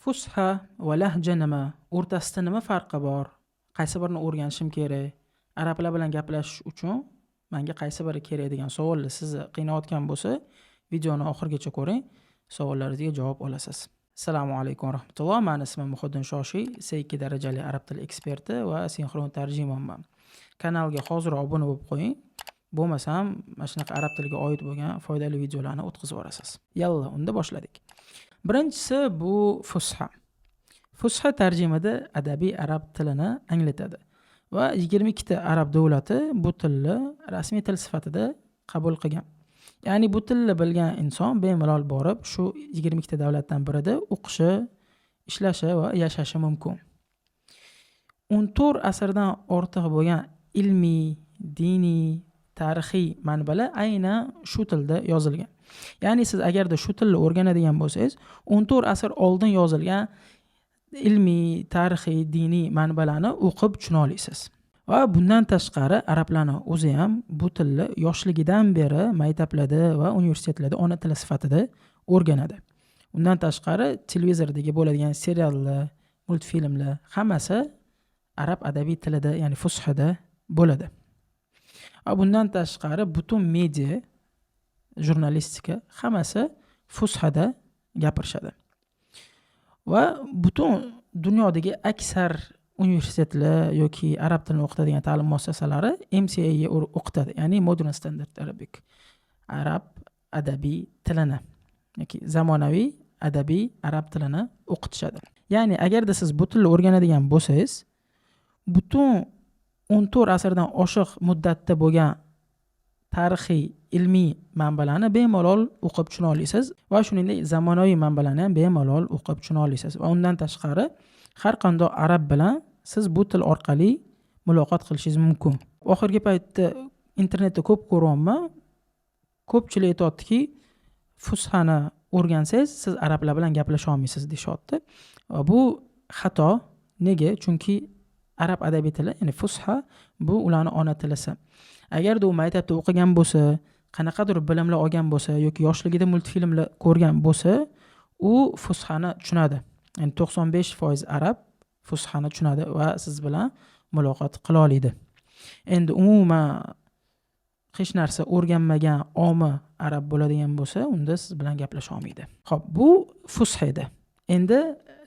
Fusha va lahja nima? O'rtasida nima farqi bor? Qaysi birini o'rganishim kerak? Arablar bilan gaplashish uchun menga qaysi biri kerak degan savollar sizni qiynayotgan bo'lsa, videoni oxirigacha ko'ring, savollaringizga javob olasiz. Assalomu alaykum va rahmatulloh. Men ismim Muhiddin Shoshiy, C2 darajali arab tili eksperti va sinxron tarjimonman. Kanalga hozir obuna bo'lib qo'ying. Bo'lmasam, mana shunaqa arab tiliga oid bo'lgan foydali videolarni o'tkazib olasiz. Yalla, unda boshladik. Birinchisi bu fusha. Fusha tarjimada adabiy arab tilini anglatadi va 22 ta arab davlati bu tilni rasmiy til sifatida qabul qilgan. Ya'ni bu tilni bilgan inson bemalol borib shu 22 ta davlatdan birida o'qishi, ishlashi va yashashi mumkin. 14 asrdan ortiq bo'lgan ilmiy, diniy, tarixiy manbalar aynan shu tilda yozilgan. Ya'ni siz agarda shu tilni o'rganadigan bo'lsangiz, 14 asr oldin yozilgan ilmiy, tarixiy, diniy manbalarni o'qib tushuna olasiz. Va bundan tashqari arablarning o'zi ham bu tilni yoshligidan beri maktablarda va universitetlarda ona tili sifatida o'rganadi. Undan tashqari televizordagi bo'ladigan seriallar, multfilmlar hammasi arab adabiy tilida, ya'ni fushada bo'ladi. Va bundan tashqari butun media, jurnalistika hammasi fushada gapirishadi. Va butun dunyodagi aksar universitetlar yoki arab tilini o'qitadigan ta'lim muassasalari MCA ga o'qitadi, ya'ni Modern Standard Arabic, arab adabiy tilini yoki zamonaviy adabiy arab tilini o'qitishadi. Ya'ni agarda siz bu tilni o'rganadigan bo'lsangiz, butun 14 asrdan oshiq muddatda bo'lgan tarixiy, ilmiy manbalarni bemalol o'qib tushuna olasiz va shuningdek zamonaviy manbalarni ham bemalol o'qib tushuna olasiz. Va undan tashqari har qanday arab bilan siz bu til orqali muloqot qilishingiz mumkin. Oxirgi paytda internetda ko'p ko'ryapman. Ko'pchilik aytayaptiki, fushani o'rgansangiz siz arablar bilan gaplasha olmaysiz deyapti. Va bu xato. Nega? Chunki arab adabiy tili, ya'ni fusha bu ularning ona tilisi. Agar u maktabda o'qigan bo'lsa, qanaqadir bilimlar olgan bo'lsa yoki yoshligida multfilmlar ko'rgan bo'lsa, u fushani tushunadi. Ya'ni 95% arab fushani tushunadi va siz bilan muloqot qila oladi. Endi umuman hech narsa o'rganmagan omi arab bo'ladigan bo'lsa, unda siz bilan gaplasha olmaydi. Xo'p, bu fusha edi. Endi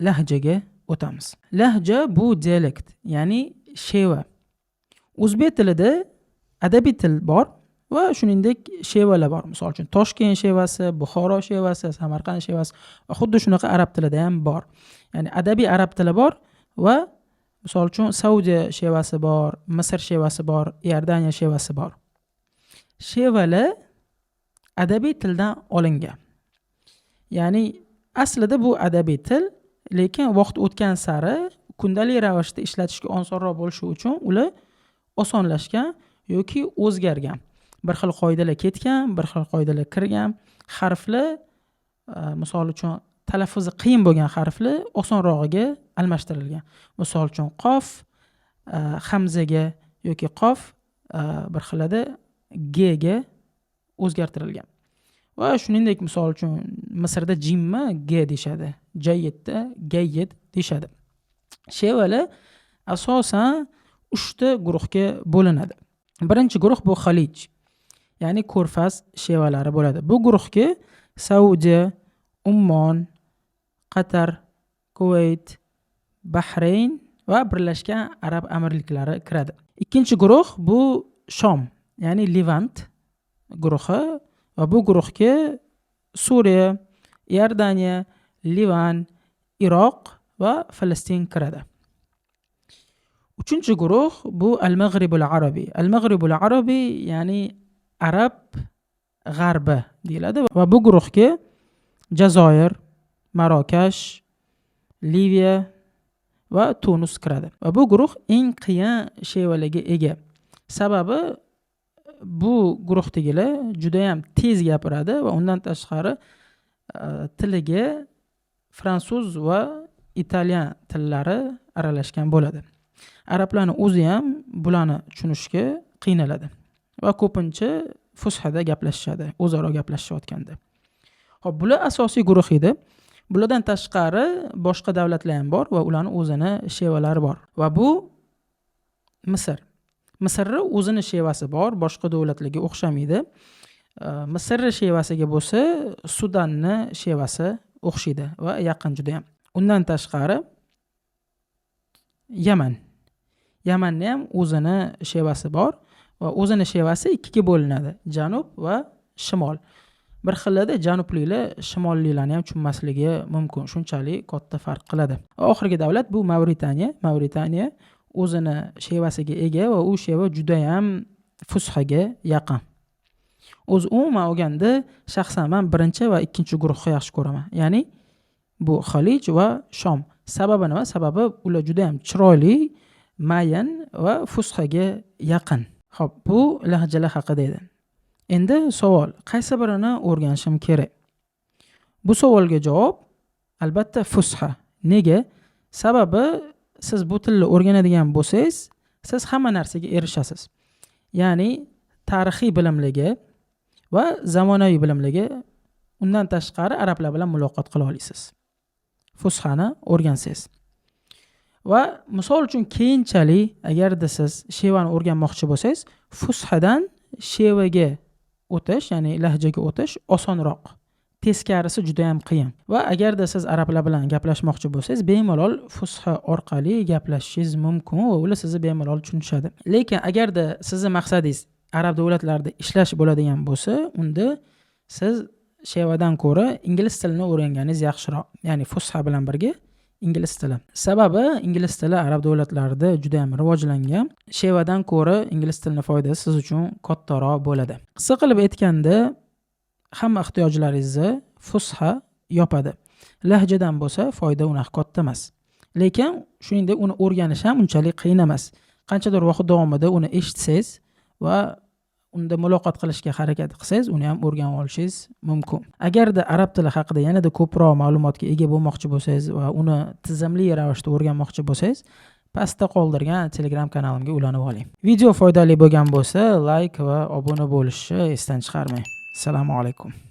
lahjaga o'tamiz. Lahja bu dialekt, ya'ni sheva. O'zbek tilida adabiy til bor va shuningdek shevalar bor. Misol uchun Toshkent shevasi, Buxoro shevasi, Samarqand shevasi va xuddi shunaqa arab tilida ham bor. Ya'ni adabiy arab tili bor va misol uchun Saudiya shevasi bor, Misr shevasi bor, Iordaniya shevasi bor. Shevalar adabiy tildan olingan. Ya'ni aslida bu adabiy til, lekin vaqt o'tgan sari kundalik ravishda ishlatishga osonroq bo'lishi uchun ular osonlashgan yoki o'zgargan. Bir xil qoidalar ketgan, bir xil qoidalar kirgan. Harflar, misol uchun talaffuzi qiyin bo'lgan harflar osonrog'iga almashtirilgan. Misol uchun qof hamzaga yoki qof bir xilada g ga o'zgartirilgan. Va shuningdek misol uchun Misrda jimma g deyshadi, jayyidda gayyid deyshadi. Shevalar asosan 3 ta guruhga bo'linadi. Birinchi guruh bu Xalij, ya'ni Ko'rfaz shevalari bo'ladi. Bu guruhga Saudiya, Ummon, Qatar, Kuvayt, Bahrayn va Birlashgan Arab Amirliklari kiradi. Ikkinchi guruh bu Shom, ya'ni Levant guruhi va bu guruhga Suriya, Iordaniya, Livan, Iroq va Falastin kiradi. Uchinchi guruh bu Al-Maghribul Arabiy. Al-Maghribul Arabiy ya'ni Arab g'arbi deyiladi va bu guruhga Jazoir, Marokash, Liviya va Tunis kiradi. Va bu guruh eng qiyin shevalarga ega. Sababi bu guruhdagilar juda ham tez gapiradi va undan tashqari tiliga fransuz va italyan tillari aralashgan bo'ladi. Arablarning o'zi ham bularni tushunishga qiynaladi va ko'pincha fushada gaplashishadi, o'zaro gaplashayotganda. Xo'p, bular asosiy guruh edi. Bulardan tashqari boshqa davlatlar ham bor va ularning o'zini shevalari bor. Va bu Misr. Misrning o'zini shevasi bor, boshqa davlatlarga o'xshamaydi. Misrning shevasiga bo'lsa, Sudanni shevasi o'xshaydi va yaqin juda ham. Undan tashqari Yamanni ham o'zini shevasi bor va o'zini shevasi ikkiga bo'linadi: janub va shimol. Bir xilda janubliklar shimolliklarni ham tushunmasligi mumkin, shunchalik katta farq qiladi. Va oxirgi davlat bu Mavritaniya. Mavritaniya o'zini shevasiga ega va u sheva juda ham fushaga yaqin. Umuman olganda shaxsan men birinchi va ikkinchi guruhni yaxshi ko'raman. Ya'ni bu Xalij va Shom. Sababi nima? Sababi ular juda ham chiroyli, mayin va fushaga yaqin. Xo'p, bu lahjalar haqida edi. Endi savol, qaysi birini o'rganishim kerak? Bu savolga javob albatta fusha. Nega? Sababi siz bu tilni o'rganadigan bo'lsangiz, siz hamma narsaga erishasiz. Ya'ni tarixiy bilimlarga va zamonaviy bilimlarga, undan tashqari arablar bilan muloqot qila olasiz. Fushani o'rgansangiz. Va misol uchun keyinchalik agarda siz shevani o'rganmoqchi bo'lsangiz, fushadan shevaga o'tish, ya'ni lahjaga o'tish osonroq. Teskarisi juda ham qiyin. Va agarda siz arablar bilan gaplashmoqchi bo'lsangiz, bemalol fusha orqali gaplashishingiz mumkin va ular sizni bemalol tushunishadi. Lekin agarda sizning maqsadingiz arab davlatlarida ishlash bo'ladigan bo'lsa, unda siz shevadan ko'ra ingliz tilini o'rganganingiz yaxshiroq. Ya'ni fusha bilan birga ingliz tili. Sababi ingliz tili arab davlatlarida juda ham rivojlangan. Shevadan ko'ra ingliz tilining foydasi siz uchun kattaroq bo'ladi. Qisqa qilib aytganda, hamma ehtiyojlaringizni fusha yopadi. Lahjadan bo'lsa foyda unaqa katta emas. Lekin shuningdek uni o'rganish ham unchalik qiyin emas. Qanchadir vaqt davomida uni eshitsangiz va unda muloqot qilishga harakat qilsangiz, uni ham o'rganib olishingiz mumkin. Agarda arab tili haqida yanada ko'proq ma'lumotga ega bo'lmoqchi bo'lsangiz va uni tizimli ravishda o'rganmoqchi bo'lsangiz, pastda qoldirgan Telegram kanalimga ulanib oling. Video foydali bo'lgan bo'lsa, like va obuna bo'lishni esdan chiqarmang. Assalomu alaykum.